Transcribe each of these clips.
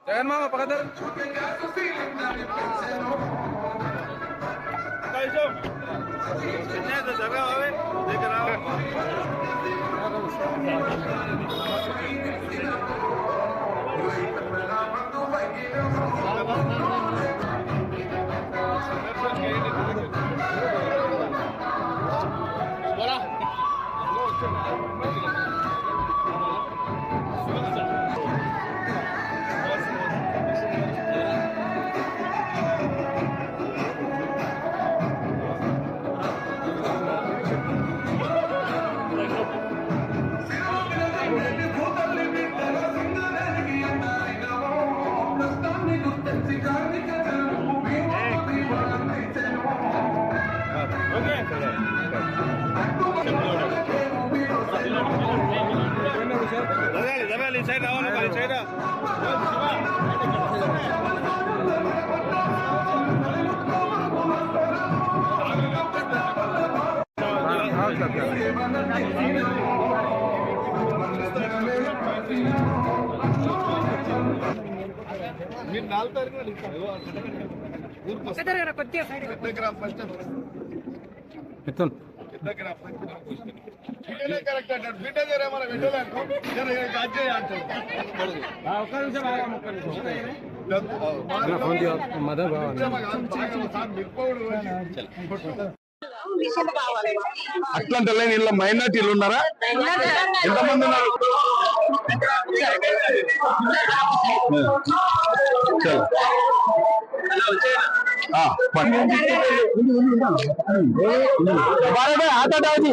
Jangan mama pakadar. Kayo. Kanya sa daga ave. Dekh raha hu. Side రావాలి మరి side మీరు 4 తారీఖున కొద్దిగా సైడ్ గ్రామ్ ఫస్ట్ ఎత్తన్ కరెక్ట్ అంటాడు బిడ్డ జర మన వెళ్ళాను అట్లాంటి ఇలా మైనార్టీలు ఉన్నారా? ఎంతమంది ఉన్నారు? ఆటోది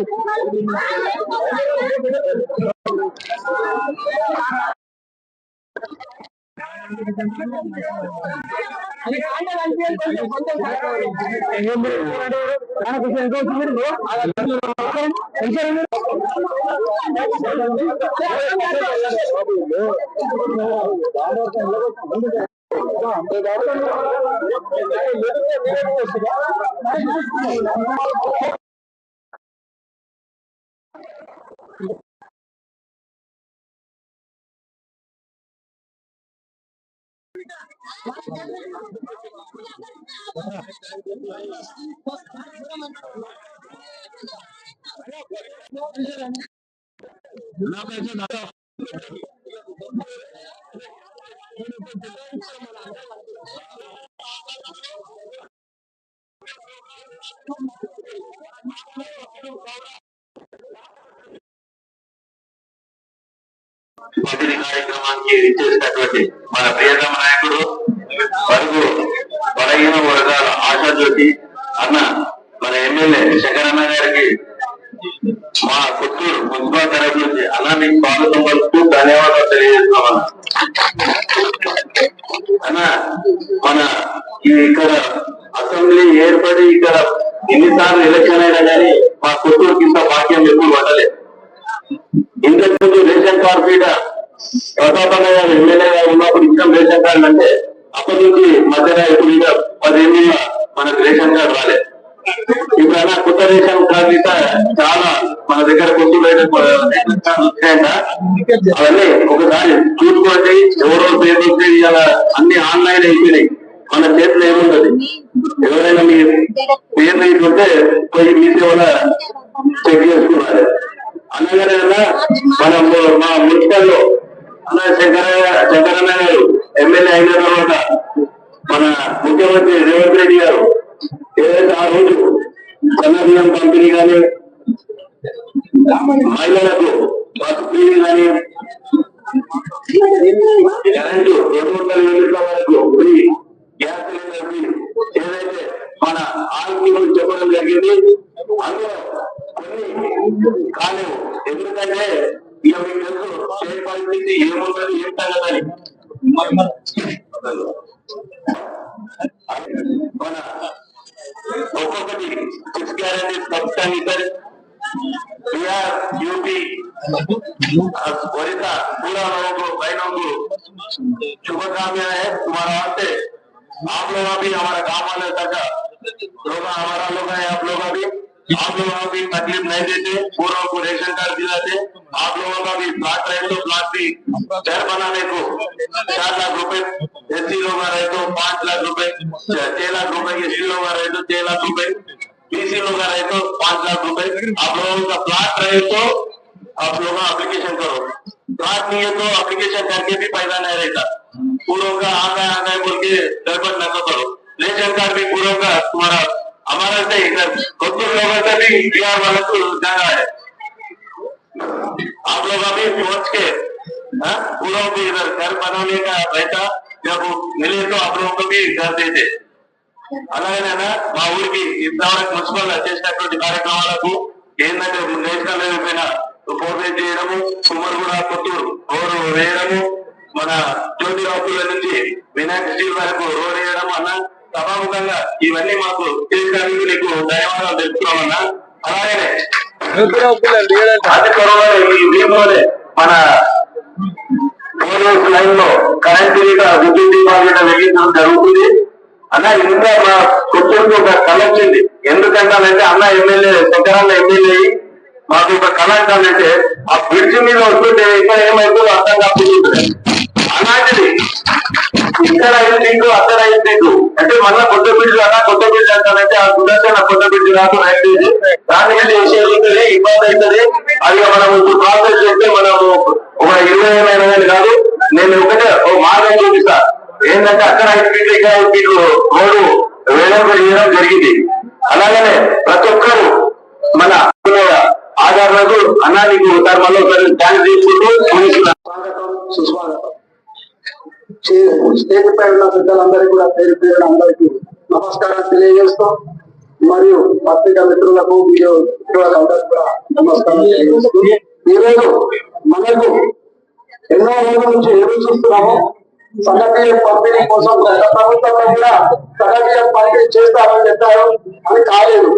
కార్యక్రమానికి ఇచ్చేసినటువంటి మన ప్రియతమ నాయకుడు వరకు బలహీన వర్గాల ఆశాజ్యోతి అన్న మన ఎమ్మెల్యే శంకరన్న గారికి మా పుత్తూరు మున్సిపల్ తరఫు నుంచి అన్న మీకు స్వాగతం పలుకుతూ ధన్యవాదాలు తెలియజేస్తున్నామన్న. అన్న మన ఇక్కడ అసెంబ్లీ ఏర్పడి ఇక్కడ ఎన్నిసార్లు ఎలక్షన్ అయినా కానీ మా పుత్తూరుకి ఇంత భాగ్యం ఎప్పుడు పడలేదు. ఇంతకుముందు రేషన్ కార్డు మీద ప్రతాపన్న గారు ఎమ్మెల్యేగా ఉన్నప్పుడు ఇంకా రేషన్ కార్డు అంటే అప్పటి నుంచి మధ్యన ఇప్పుడు ఇంకా 10 ఏళ్ళ మనకు రేషన్ కార్డు రాలేదు. ఇప్పుడు కొత్త రేషన్ కార్డు ఇంకా చాలా మన దగ్గర అవన్నీ ఒకసారి చూసుకోండి. ఎవరో పేరు వస్తే ఇలా అన్ని ఆన్లైన్ అయిపోయినాయి. మన చేతిలో ఏముంటది? ఎవరైనా మీ పేరు తీసుకుంటే పోయి మీ సేవలో చెక్ చేసుకున్నారు. అన్నగారు మనం మా మున్సిపల్లో అన్న శంకరన్న గారు ఎమ్మెల్యే అయిన తర్వాత మన ముఖ్యమంత్రి రేవంత్ రెడ్డి గారు ఏదైతే ఆ రోజు చంద్రబియ్యం పంపిణీ కానీ మహిళలకు బస్సు ఫ్రీ కానీ కరెంటు 200 యూనిట్ల వరకు ఫ్రీ, గ్యాస్ సిలిండర్ ఫ్రీ ఏదైతే మన ఆర్మీలు చెప్పడం జరిగింది. అందులో కొన్ని కాలేవు. ఎందుకంటే ఇక మీకు తెలుసు స్టేట్ పరిస్థితి ఏముంటుంది ఏం తగ్గదని. మన ఒక్కొక్కటి 6 గ్యారెంటీస్ ఖచ్చితంగా ఇద్దరు बिहार, यूपी, ओडिशा पूरा लोगों को बहनों को शुभकामनाएं है तुम्हारा वास्ते। आप लोग अभी हमारा गाँव वाले तक लोग हमारा लोग है, आप लोग अभी तकलीफ नहीं देते, पूरा को रेशन कार्ड दिलाते। आप लोगों का भी प्लाट रहे तो प्लाट भी घर बनाने को 4 लाख रुपए, एससी लोग रहे तो 5 लाख रुपए, 6 लाख रुपए, एससी लोग रहे तो 6 लाख रुपए, बीसी लोग रहे तो 5 लाख रुपए। आप लोगों का प्लाट रहे तो आप लोग एप्लीकेशन करो, प्लाट नहीं है तो एप्लीकेशन करके भी फायदा नहीं रहता। पूरों का आ गए बोल के गड़बड़ न करो। रेशन कार्ड भी पूरों का तुम्हारा हमारा से इधर कोतूर लोगों का भी बिहार वाला को जाना है। आप लोग अभी पहुंच के पूरों को इधर घर बनाने का रहता, जब मिले तो आप लोगों को भी घर देते। అలాగేనా మా ఊరికి ఇంతవరకు మున్సిపల్ చేసినటువంటి కార్యక్రమాలకు ఏంటంటే నేషనల్ లెవెల్ పైన పోర్ట్రేట్ చేయడము, కుమ్మరిగూడ కొత్తూరు రోడ్డు వేయడము, మన జ్యోతిరావుల నుంచి వినాయక స్టీల్ వరకు రోడ్ వేయడం అన్న సభాముఖంగా ఇవన్నీ మాకు చేయడానికి నీకు ధన్యవాదాలు తెలుపుతున్నామన్నా. అలాగే అతి త్వరలో ఈ దీంట్లోనే మన పోలీస్ లైన్ లో కరెంట్ విద్యుత్ దీపాలు వెలిగించడం జరుగుతుంది అన్న. ఇంకా మా కొత్తూరుకి ఒక కళ వచ్చింది. ఎందుకంటానంటే అన్న ఎమ్మెల్యే శంకరన్న ఎమ్మెల్యే మాకు ఒక కళ అంటానంటే ఆ బ్రిడ్జ్ మీద వస్తుంటే ఇక్కడ ఏమైతుందో అర్థం కాకపోతుంది. అలాంటిది ఇక్కడ 5 ఫీట్లు అక్కడ 5 ఫీట్లు అంటే మళ్ళీ కొత్త బ్రిడ్జ్ అన్నా కొత్త బ్రిడ్జ్ అంటానంటే ఆ సుదర్శన కొత్త బ్రిడ్జ్ కాదు రైల్వేది, దాని మీద వేసేది ఇబ్బంది అవుతుంది. అది మనం ఇప్పుడు ప్రాసెస్ చేస్తే మనము ఒక 20,000 కాదు. నేను ఒకటే ఒక మార్గం చూపిస్తా. ఏంటంటే అక్కడ 5 ఫీట్లు ఇక్కడ 5 ఫీట్లు రోడ్డు వేలంలో చేయడం జరిగింది. అలాగనే ప్రతి ఒక్కరు మన ఆధారాలకు అన్నా నీకు ఒకసారి మళ్ళీ ఒకసారి ధ్యానం తీసుకుంటూ స్వాగతం సుస్వాగతం. స్టేజ్ పై ఉన్న పెద్దలందరికీ కూడా పేరు పేరు అందరికీ నమస్కారం తెలియజేస్తాం. మరియు పత్రికా మిత్రులకు వీడియో మిత్రులకు అందరికీ కూడా నమస్కారం తెలియజేస్తూ ఈరోజు మనకు ఎన్నో రోజుల నుంచి ఎదురు చూస్తున్నాము సన్నబియ్యం పంపిణీ కోసం. గత ప్రభుత్వంలో కూడా సన్నబియ్యం పంపిణీ చేస్తామని చెప్పారు, అది కాలేదు.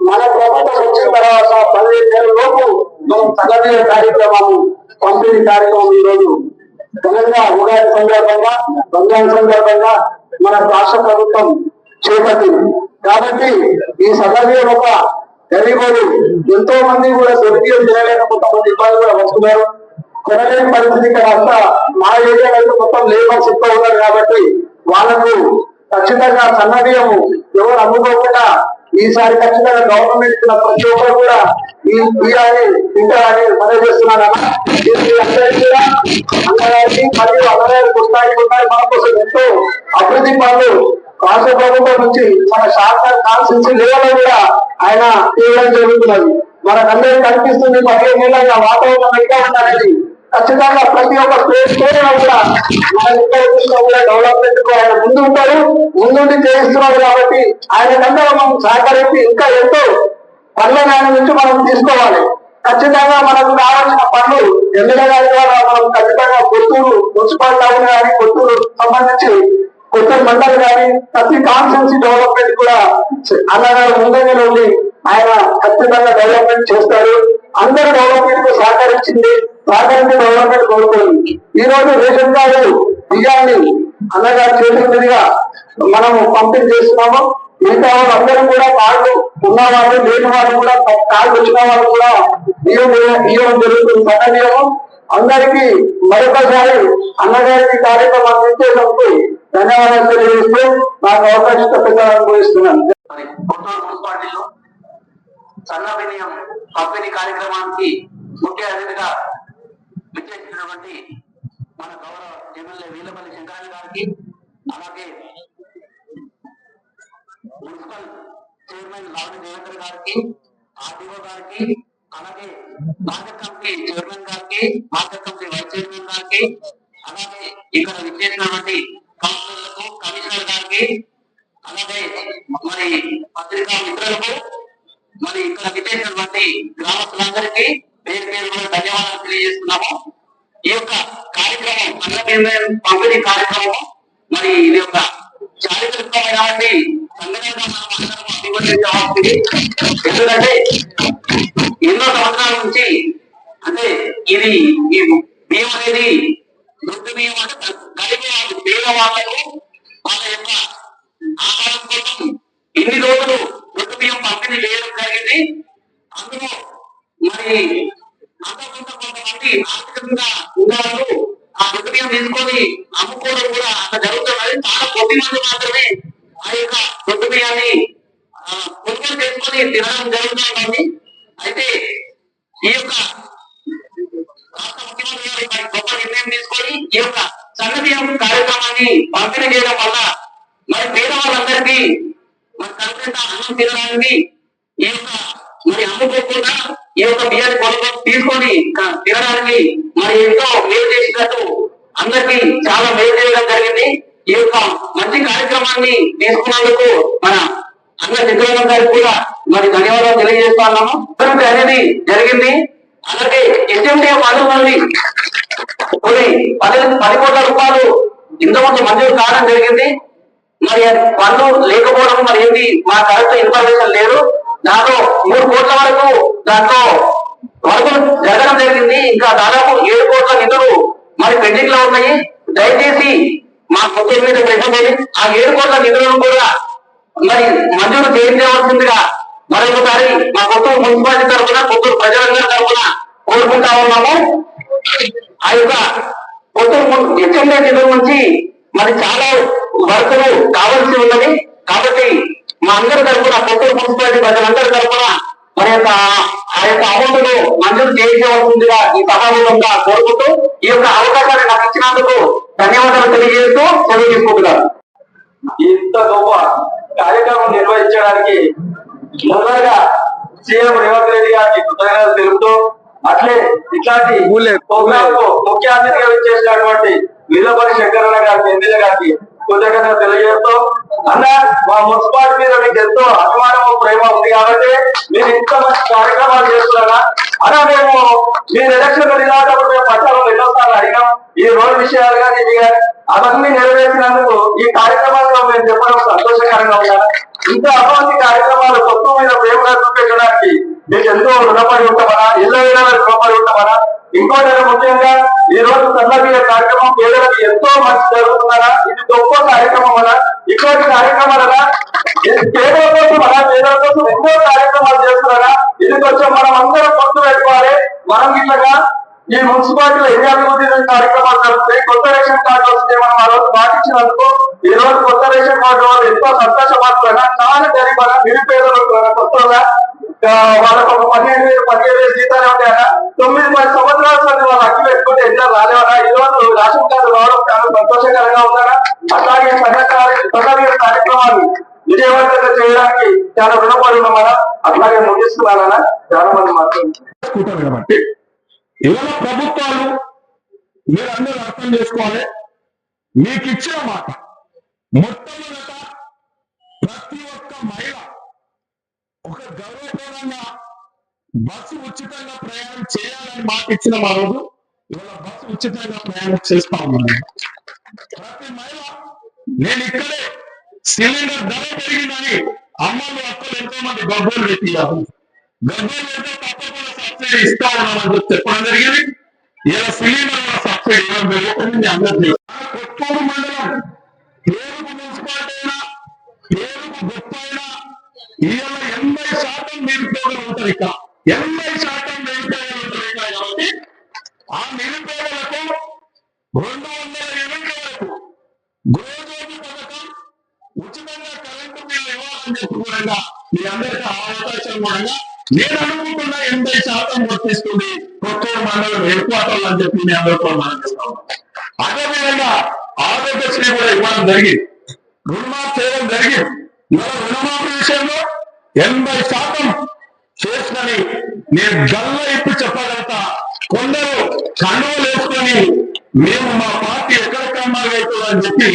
మన ప్రభుత్వం వచ్చిన తర్వాత 15 ఏళ్ళ లోపు మనం సన్నబియ్యం కార్యక్రమం పంపిణీ కార్యక్రమం ఈరోజు ఘనంగా ఉగాది సందర్భంగా రంజాన్ సందర్భంగా మన రాష్ట్ర ప్రభుత్వం చేపట్టింది. కాబట్టి ఈ సన్నబియ్యం ఒక గరీబులు ఎంతో మంది కూడా సొంతం తినలేక కొంతమంది ఇబ్బంది కూడా వస్తున్నారు. కొనలేని పరిస్థితి ఇక్కడ అంతా మా ఏరియాలో అయితే మొత్తం లేబర్స్ ఎక్కువ ఉన్నారు. కాబట్టి వాళ్ళకు ఖచ్చితంగా సన్నబియ్యము ఎవరు అమ్ముకోకుండా ఈసారి ఖచ్చితంగా గవర్నమెంట్ ప్రతి ఒక్కరు కూడా ఈ బియ్యాన్ని తింటారని మనం చేస్తున్నారన్న. అందరికీ కూడా అన్నగారికి మరియు అన్నగారి పుస్తకాలు మన కోసం ఎంతో అభివృద్ధి పనులు రాష్ట్ర ప్రభుత్వం నుంచి మన శాసన కాన్స్టిట్యూన్సీ లెవెల్లో కూడా ఆయన చేయడం జరుగుతున్నది. మనకందరికీ కనిపిస్తుంది 15 ఏళ్ళ వాతావరణం ఇంకా ఉండాలని. ఖచ్చితంగా ప్రతి ఒక్క స్టేట్ కూడా మన ఇక్కడ కూడా డెవలప్మెంట్ కు ఆయన ముందు ఉంటారు, ముందుండి చేయిస్తున్నారు. కాబట్టి ఆయనకంతా మనం సహకరించి ఇంకా ఎంతో పనులను ఆయన నుంచి మనం తీసుకోవాలి. ఖచ్చితంగా మనకు కావాల్సిన పనులు ఎమ్మెల్యే గారి ద్వారా మనం ఖచ్చితంగా కొత్తూరు మున్సిపల్ టౌన్ కానీ కొత్తూరు సంబంధించి కొత్తూరు మండలి కానీ ప్రతి కాన్స్టిట్యూన్సీ డెవలప్మెంట్ కూడా అన్నగారు ముందుగా ఉండి ఆయన ఖచ్చితంగా డెవలప్మెంట్ చేస్తారు. అందరూ డెవలప్మెంట్ కు సహకరించి డెవలప్మెంట్ కోరుకోండి. ఈ రోజు రేషన్ కార్డు బియ్యాన్ని అన్నగారు చేతుల మీదుగా మనము పంపిణీ చేస్తున్నాము. మిగతా వాళ్ళు అందరూ కూడా కార్డు ఉన్న వాళ్ళు లేని వాళ్ళు కూడా కార్డు వచ్చిన వాళ్ళు కూడా ఇవ్వడం జరుగుతుంది. సన్నబియ్యము అందరికీ మరొకసారి అన్నగారికి కార్యక్రమం ఇచ్చేటప్పుడు ధన్యవాదాలు తెలియజేస్తూ నాకు అవకాశం అనుభవిస్తున్నాను. కొత్తూరు మున్సిపాలిటీలో సన్నబియ్యం పంపిణీ కార్యక్రమానికి ముఖ్య అతిథిగా విచ్చేసినటువంటి మన గౌరవ ఎమ్మెల్యే వీలపల్లి శంకరయ్య గారికి, అలాగే మున్సిపల్ చైర్మన్ లావణి దేవేంద్ర గారికి, ఆర్డీఓ గారికి, అలాగే మార్కెట్ కమిటీ చైర్మన్ గారికి, మార్కెట్ కమిటీ వైస్ చైర్మన్ గారికి, అలాగే ఇక్కడ విచ్చేసినటువంటి కౌన్సిలర్లకు, కమిషనర్ గారికి, అలాగే మరి పత్రికా మిత్రులకు, మరి ఇక్కడ విచ్చేసినటువంటి గ్రామస్తులందరికీ పేరు పేరు కూడా ధన్యవాదాలు తెలియజేస్తున్నాము. ఈ యొక్క కార్యక్రమం సన్నబియ్యం పంపిణీ కార్యక్రమం మరి ఇది ఒక చారిత్రకమైనటువంటి సంఘటనగా మనం అందరం అభివర్ణించవలసింది. ఎందుకంటే ఎన్నో సంవత్సరాల నుంచి అంటే ఇది ఈ బియ్యం అనేది దొడ్డు బియ్యం అంటే గరీబ్ వాళ్ళు పేదవాళ్లకు వాళ్ళ యొక్క ఆహారం కోసం ఇన్ని రోజులు దొడ్డు బియ్యం పంపిణీ చేయడం జరిగింది. అందులో మరి అంతకుంత కొంత కొంతమంది ఆర్థికంగా ఉన్నవాళ్ళు ఆ దొడ్డు బియ్యం తీసుకొని అమ్ముకోవడం కూడా అట్లా జరుగుతున్నది. చాలా కొద్ది మంది మాత్రమే ఆ యొక్క దొడ్డు బియ్యాన్ని కొనుగోలు చేసుకొని తినడం జరుగుతుంది. అయితే ఈ యొక్క రాష్ట్ర ముఖ్యమంత్రి గారి గొప్ప నిర్ణయం తీసుకొని ఈ యొక్క సన్న బియ్యం కార్యక్రమాన్ని పంపిణీ చేయడం వల్ల మరి పేదవాళ్ళందరికీ మరి కల్పించ అన్నం తినడానికి ఈ యొక్క మరి అమ్ముకోకుండా ఈ యొక్క బియ్యాన్ని కొనుగోలు తీసుకొని తినడానికి మరి ఎంతో మేలు చేసినట్టు అందరికీ చాలా మేలు చేయడం జరిగింది. ఈ యొక్క మంచి కార్యక్రమాన్ని తీసుకున్నందుకు మన అన్న చంద్రబాబు గారికి కూడా మరి ధన్యవాదాలు తెలియజేస్తా ఉన్నాము. అనేది జరిగింది. అలాగే ఎస్ఎండి పనులు 10 కోట్ల రూపాయలు ఇంతకుముందు మంజూరు కావడం జరిగింది. మరి పనులు లేకపోవడం మరి ఏంటి మా కరెక్ట్ ఇన్ఫర్మేషన్ లేదు. దాంట్లో 3 కోట్ల వరకు దాంట్లో వర్కులు జరగడం జరిగింది. ఇంకా దాదాపు 7 కోట్ల నిధులు మరి పెండింగ్ లో ఉన్నాయి. దయచేసి మా కొత్తూరు మీద పెట్టబోయి ఆ 7 కోట్ల నిధులను కూడా మరి మంజూరు చేయించవలసిందిగా మరొకసారి మా కొత్తూరు మున్సిపాలిటీ తరఫున కొత్తూరు ప్రజలందరి తరఫున కోరుకుంటా ఉన్నాము. ఆ యొక్క కొత్తూరు హెచ్ఎండి నిధుల నుంచి మరి చాలా వర్కులు కావాల్సి ఉన్నది. కాబట్టి మా అందరి తరఫున కొత్తూరు మున్సిపాలిటీ ప్రజలందరి తరఫున మరి ఆ యొక్క అమౌంట్ ను మంజూరు చేయించవలసిందిగా ఈ సభాముఖంగా కోరుకుంటూ ఈ యొక్క అవకాశాన్ని నాకు ఇచ్చినందుకు ధన్యవాదాలు తెలియజేస్తూ సెలవు తీసుకుంటున్నారు. ఇంత గొప్ప కార్యక్రమం నిర్వహించడానికి ముందుగా సీఎం రేవంత్ రెడ్డి గారికి కృతజ్ఞతలు తెలుపుతూ అట్లే ఇట్లాంటి ప్రోగ్రామ్ కు ముఖ్య అతిథిగా చేసినటువంటి వీరపల్లి శంకరన్న గారికి ఎమ్మెల్యే గారికి కృతజ్ఞతలు తెలియజేస్తూ అన్న మా మున్సిపాలిటీ మీద మీకు ఎంతో అభిమానము ప్రేమ ఉంది కాబట్టి మీరు ఇంత మంచి కార్యక్రమాలు చేస్తున్నారా అలా మేము మీరు ఎలక్షన్ నిలబడినప్పుడు మేము ప్రచారం ఎన్నోసార్లు అడిగాం. ఈ రోడ్డు విషయాలు కానీ ఇవి కానీ అవన్నీ నెరవేర్చినందుకు ఈ కార్యక్రమాల్లో మేము చెప్పడం సంతోషకరంగా ఉన్నారు. ఇంత అభివృద్ధి కార్యక్రమాలు కొత్త మీద ప్రేమగా చూపించడానికి మీకు ఎంతో రుణపడి ఉంటామన్నా ఎల్లో రుణపడి ఉంటామన్నా. ఇంకోటి ముఖ్యంగా ఈ రోజు సన్నబియ్య కార్యక్రమం పేదలకు ఎంతో మంచి జరుగుతున్నారా. ఇది గొప్ప కార్యక్రమం అలా ఇంకోటి కార్యక్రమాలనా పేదల కోసం అలా పేదల కోసం ఎన్నో కార్యక్రమాలు చేస్తున్నారా. ఇది కొంచెం మనం అందరం గుర్తు పెట్టుకోవాలి. మనం ఇట్లాగా ఈ మున్సిపాలిటీలో ఎన్ని అభివృద్ధి కార్యక్రమాలు జరుగుతాయి. కొత్త రేషన్ కార్డు వస్తే మనం ఆ రోజు పాటించినందుకు ఈ రోజు కొత్త రేషన్ కార్డు వాళ్ళు ఎంతో సంతోషపడుతున్నా. చాలా గరీబ్ నిరుపేదలు కొత్తగా వాళ్ళకు ఒక 15,000 జీతాలు ఉంటాయన్నా. 9-10 సంవత్సరాల సార్ వాళ్ళు అక్కి పెట్టుకుంటే ఎగ్జామ్ రాలేవరా. ఈ రోజు రేషన్ కార్డు రావడం చాలా సంతోషకరంగా ఉందన్నా. అట్లాగే సన్నబియ్య కార్యక్రమాలు విజయవంతంగా చేయడానికి చాలా రుణపడి ఉన్నామన్నా. అట్లాగే ముగిస్తున్నానన్నా. చాలా మంది మాట్లాడుకుంటారు కాబట్టి ఇవాళ ప్రభుత్వాలు మీరందరూ అర్థం చేసుకోవాలి. మీకు ఇచ్చిన మాట మొట్టమొదట ప్రతి ఒక్క మహిళ ఒక గౌరవప్రదంగా బస్సు ఉచితంగా ప్రయాణం చేయాలని మాట ఇచ్చిన మా రోజు ఇవాళ బస్సు ఉచితంగా ప్రయాణం చేస్తా ఉన్నాను. ప్రతి మహిళ నేను ఇక్కడే సిలిండర్ ధర పెరిగిందని అమ్మలు అక్కలు ఎంతో మంది గబ్బోలు పెట్టియారు. గబ్బోలు పెడితే తప్పకుండా సబ్సిడీ ఇస్తా ఉన్నామని చెప్పడం జరిగింది. ఇలా సిలిండర్ సబ్సిడీ ఇవ్వడం జరుగుతుంది. అందరికీ కొత్తూరు మండలం పేరుకు మున్సిపాలిటీ అయినా పేరుకు గొప్ప అయినా ఇవాళ 80% నిరుపేదలు ఉంటారు. ఇక 80% నిరుపేదలు ఉంటారు కాబట్టి ఆ నిరుపేదలకు 200 యూనిట్ల వరకు గృహజ్యోతి పథకం ఉచితంగా కరెంటు బిల్లు ఇవ్వాలని చెప్పి కూడా మీ అందరికీ అవకాశం కూడా నేను అనుకుంటున్న 80% వర్తిస్తుంది కొత్తూరు మండలం హెడ్క్వార్టర్లు అని చెప్పి మీ అందరితో మనం చేస్తాం. అదేవిధంగా ఆరోగ్యశ్రీ కూడా ఇవ్వడం జరిగింది. రుణమాఫీ చేయడం జరిగింది. ఇవాళ రుణమాఫీ విషయంలో 80% చేసుకొని నేను గల్ల ఇప్పి చెప్పగలుగుతా. కొందరు కండువలు వేసుకొని మేము మా పార్టీ ఎక్కడ కమ్మాలవుతుందని చెప్పి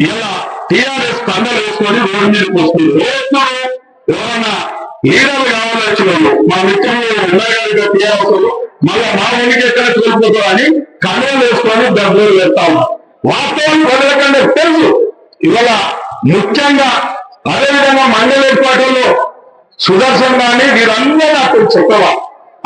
ఇలా టీఆర్ఎస్ కండలు వేసుకొని రోడ్డు మీదకి వస్తుంది. రోజు ఎవరన్నా లీడర్లు కావాల్సిన మా మిత్రులు ఉండగా టీఆర్ఎస్ మళ్ళా మా ఊరికి ఎక్కడ కోల్పోతారు అని కండలు వేసుకొని డబ్బులు వేస్తా ఉన్నారు. వాస్తవం ప్రజలకంటే తెలుసు. ఇవాళ ముఖ్యంగా అదేవిధంగా మండల ఏర్పాటులో సుదర్శన్ గాని వీరందరూ నాకు చెప్పవా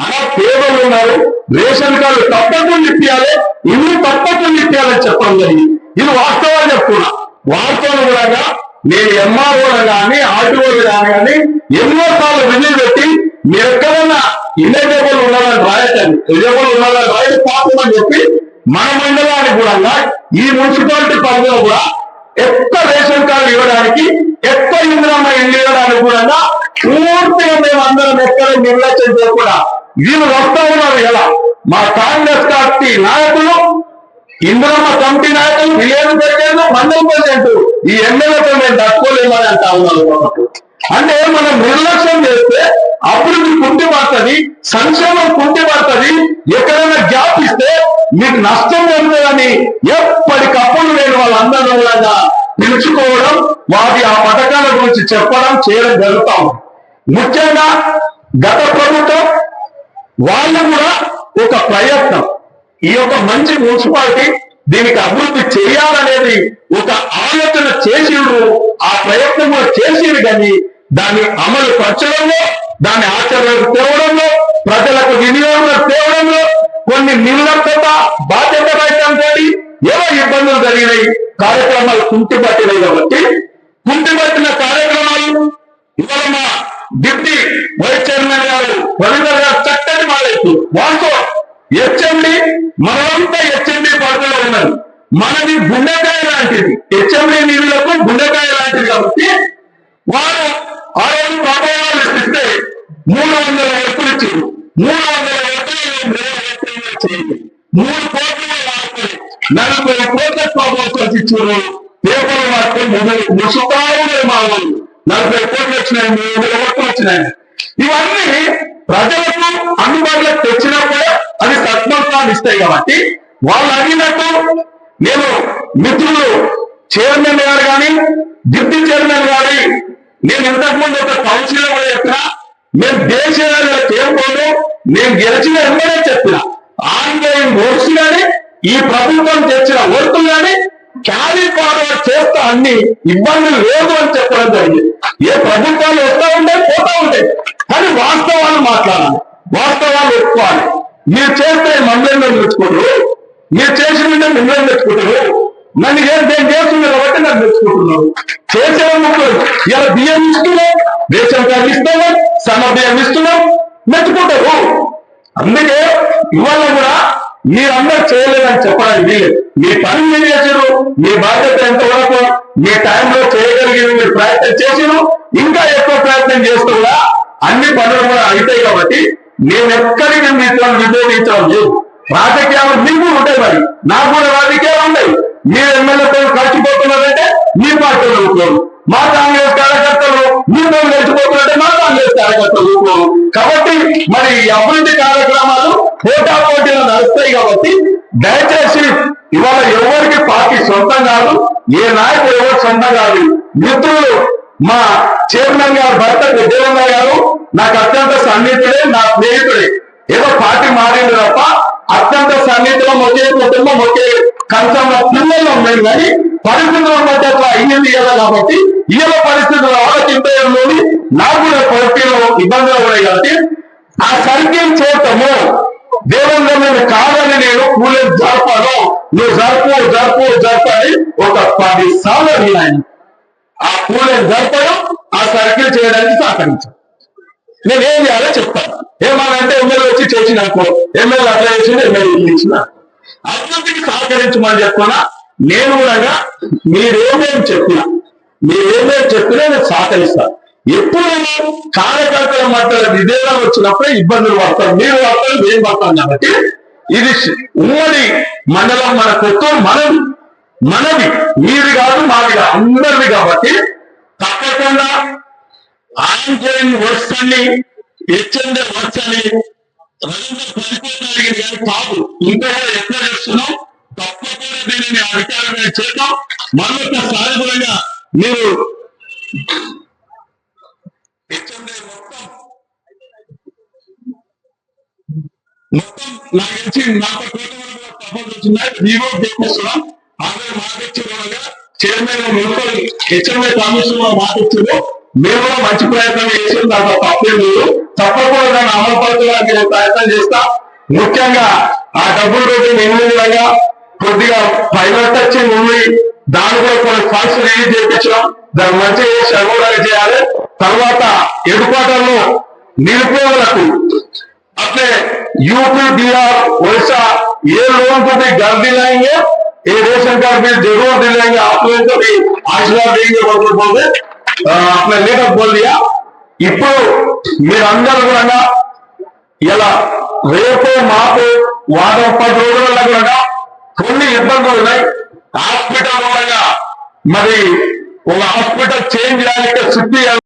అలా పేదలు ఉన్నారు. రేషన్ కార్డు తప్పకుండా ఇప్పించాలి, ఇల్లు తప్పకుండా ఇప్పించాలని చెప్పడం జరిగింది. ఇది వాస్తవాలు చెప్తున్నా. వాస్తవం కూడా నేను ఎంఆర్ఓలు కానీ ఆర్టీఓలు కానీ ఎన్నోసార్లు విధులు పెట్టి మీరు ఎక్కడన్నా ఇన్ఎలిజిబుల్ ఉన్నదని రాయటండి, ఎలిజిబుల్ ఉన్నదని రాయట పాపం అని చెప్పి మన మండలానికి కూడా ఈ మున్సిపాలిటీ పరిధిలో కూడా ఎక్కువ రేషన్ కార్డు ఇవ్వడానికి, ఎక్కువ ఇంద్రమ్మ ఇల్లు ఇవ్వడానికి కూడా పూర్తిగా మేము అందరం ఎక్కడ నిర్లక్ష్యం చేయకుండా వీళ్ళు వస్తా ఉన్నారు ఎలా మా కాంగ్రెస్ పార్టీ నాయకులు, ఇంద్రమ్మ కమిటీ నాయకులు, విలేజ్ ప్రెసిడెంట్, మండల ప్రెసిడెంట్ ఈ ఎమ్మెల్యేతో మేము తట్టుకోలేమని అంటా ఉన్నారు. అంటే మనం నిర్లక్ష్యం చేస్తే అభివృద్ధి కుంటిపడుతుంది, సంక్షేమం కుంటిపడుతుంది, ఎక్కడైనా గ్యాప్ ఇస్తే మీకు నష్టం జరుగుతుందని ఎప్పటికప్పుడు నేను వాళ్ళందరూ కూడా పిలుచుకోవడం, వారి ఆ పథకాల గురించి చెప్పడం చేయడం జరుగుతాం. ముఖ్యంగా గత ప్రభుత్వం వాళ్ళు కూడా ఒక ప్రయత్నం, ఈ యొక్క మంచి మున్సిపాలిటీ దీనికి అభివృద్ధి చేయాలనేది ఒక ఆలోచన చేసిండ్రు, ఆ ప్రయత్నం కూడా చేసిండ్రు. కానీ దాన్ని అమలు పరచడంలో, దాన్ని ఆచరణకు తేవడంలో, ప్రజలకు వినియోగంలో తేవడంలో కొన్ని నిర్లక్ష్యత, బాధ్యత రహితంతో ఏవో ఇబ్బందులు జరిగినాయి, కార్యక్రమాలు కుంటిపట్టినాయి. కాబట్టి కుంటిపట్టిన కార్యక్రమాలు ఇవాళ మా డిప్యూటీ వైస్ చైర్మన్ గారు రవీందర్ గారు చక్కటి మాట్లాడుతూ వాటితో హెచ్ఎండి మనమంతా హెచ్ఎండి పరిధిలో ఉన్నది, మనది గుండెకాయ లాంటిది, హెచ్ఎండి నిధులకు గుండెకాయ లాంటిది. కాబట్టి వారు ఆ రోజు ప్రభావాలు ఇస్తే 300 ఎత్తులు ఇచ్చారు, 300 ఎత్తులు చేయండి, 3 కోట్లు వాడుకొని 40 కోట్ల ప్రభావం ఇచ్చారు. పేపర్లు వాడుకొని ముసుతావులే మా వాళ్ళు 40 కోట్లు వచ్చినాయి, 300 కోట్లు వచ్చినాయి. ఇవన్నీ ప్రజలకు అందుబాటులోకి తెచ్చినప్పుడే అది సత్ఫలితాలు ఇస్తాయి. కాబట్టి వాళ్ళు అడిగినట్టు నేను మిత్రులు చైర్మన్ గారు కానీ, డిప్యూటీ చైర్మన్ గారి నేను ఇంతకుముందు ఒక కౌన్సిలర్ కూడా చెప్పిన, మేము దేశంలో చేయకూడదు, నేను గెలిచిన ఎమ్మెల్యే చెప్పిన ఆన్లైన్ ఓట్స్ కానీ, ఈ ప్రభుత్వం తెచ్చిన ఓట్లు కానీ క్యారీ ఫార్వర్డ్ చేస్తా, అన్ని ఇబ్బందులు లేదు అని చెప్పడం జరిగింది. ఏ ప్రభుత్వాలు వస్తూ ఉంటాయి, పోతా ఉంటాయి, కానీ వాస్తవాలు మాట్లాడాలి, వాస్తవాలు ఒప్పుకోవాలి. మీరు చేస్తే మండలంలో తెచ్చుకుంటారు, మీరు చేసిన మిమ్మల్ని తెచ్చుకుంటారు, నన్ను నేను చేస్తున్నారు కాబట్టి నన్ను తెచ్చుకుంటున్నారు. చేసే ఇలా బియ్యం ఇస్తున్నాం, రేషన్ కార్డు ఇస్తున్నాం, సన్న బియ్యం ఇస్తున్నాం, మెచ్చుకుంటారు. అందుకే ఇవాళ కూడా మీరందరూ చేయలేదని చెప్పడానికి వీలేదు. మీ పని మీరు చేసారు, మీ బాధ్యత ఎంతవరకు మీ టైంలో చేయగలిగి మీరు ప్రయత్నం చేసిరు, ఇంకా ఎక్కువ ప్రయత్నం చేస్తూ కూడా అన్ని పనులు కూడా అవుతాయి. కాబట్టి నేను ఎక్కడికి మీతో విభేదించడం లేదు. రాజకీయాలు మీకు ఉంటాయి, మరి నాకు కూడా రాజకీయాలు ఉన్నాయి. మీరు ఎమ్మెల్యేతో కలిసిపోతున్నారంటే మీ పార్టీలో ఊరుకోరు, మా కాంగ్రెస్ కార్యకర్తలు మీతో కలిసిపోతున్నారంటే మా కాంగ్రెస్ కార్యకర్తలు ఊరుకోరు. కాబట్టి మరి ఈ అభివృద్ధి కార్యక్రమాలు పోటాపోటీలు నడుస్తాయి. కాబట్టి దయచేసి ఇవాళ ఎవరికి పార్టీ సొంతం కాదు, ఏ నాయకుడు ఎవరు సొంతం కాదు. మిత్రులు మా చైర్మన్ గారు భర్త పెద్దమ్మ గారు నాకు అత్యంత సన్నిహితుడే, నా స్నేహితుడే. ఏదో పార్టీ మారింది తప్ప అత్యంత సన్నిహితులం, ఒకే కుటుంబం, ఒకే కంచంలో పిల్లలు ఉన్నాయి. కానీ పరిస్థితుల మధ్య అట్లా అయ్యింది కదా. కాబట్టి ఈయన పరిస్థితులు ఆలోచింపేలోని నాకు కూడా పార్టీలో ఇబ్బందులు ఉన్నాయి. కాబట్టి ఆ సర్కిల్ చేయటము దేవుళ్ళ నేను కాదని నేను కూలీలు జరపను, నువ్వు జరపని ఒక 10 సార్లు అడిగినాను. ఆ కూలీలు జరపడం, ఆ సర్కిల్ చేయడానికి సహకరించాను. నేనేం చేయాలో చెప్తాను. ఏమనంటే ఎమ్మెల్యే వచ్చి చేసినాకో ఎమ్మెల్యే అట్లా చేసింది, ఎమ్మెల్యే ఇచ్చిన అభివృద్ధికి సహకరించమని చెప్తున్నా. నేను కూడా మీరేమేమి చెప్పినా నేను సహకరిస్తాను. ఎప్పుడు కార్యకర్తల మధ్య విధేయత వచ్చినప్పుడే ఇబ్బందులు పడతారు, మీరు పడతారు, మేము పడతాం. కాబట్టి ఇది ఉమ్మడి మండలం, మన కొత్తూరు మనది, మీది కాదు, మాది కాదు, అందరిది. కాబట్టి తప్పకుండా ఆన్లైన్ వర్క్స్ హెచ్ఎండి వర్క్స్ అని కాదు, ఇంకా ఎట్లా చేస్తున్నాం, తప్పకుండా దీనిని అధికారులు చేద్దాం. మరొక సాయపరంగా మీరు హెచ్ఎండి మొత్తం నాకు తెలిసి 40 కోట్ల వరకు తప్పదు వచ్చినాయి. వివో చేస్తున్నాం. అందరూ మాటిచ్చేవాళ్ళగా చైర్మన్ మున్సిపల్ హెచ్ఎండి కమిషన్ మాటిచ్చారు. మేము కూడా మంచి ప్రయత్నం చేసి దాంట్లో తప్పే లేదు. తప్పకుండా దాన్ని అమలు పరచడానికి నేను ప్రయత్నం చేస్తా. ముఖ్యంగా ఆ డబ్బులు పెట్టి నిర్ణయంగా కొద్దిగా పైలట్ వచ్చి ఉంది, దాని కూడా కొన్ని ఫండ్స్ రిలీజ్ చేయించడం, దాన్ని మంచిగా చేసి చేయాలి. తర్వాత ఎడుపాటల్లో నిరుపేదలకు अपने यूपी बिहार उड़ीसा ये लोगों को भी घर दिलाएंगे, ये रेशन कार्ड भी जरूर दिलाएंगे, आप लोगों को भी आशीर्वाद देंगे बोलते अपने लेखक बोल दिया। ఇప్పుడు మీరందరూ కూడా ఇలా రేపు మాపు వారం 10 రోజులలో కూడా కొన్ని ఇబ్బందులు ఉన్నాయి. హాస్పిటల్ మూలంగా మరి ఒక హాస్పిటల్ చేంజ్ చేయాలి, షిఫ్ట్ చేయాలి.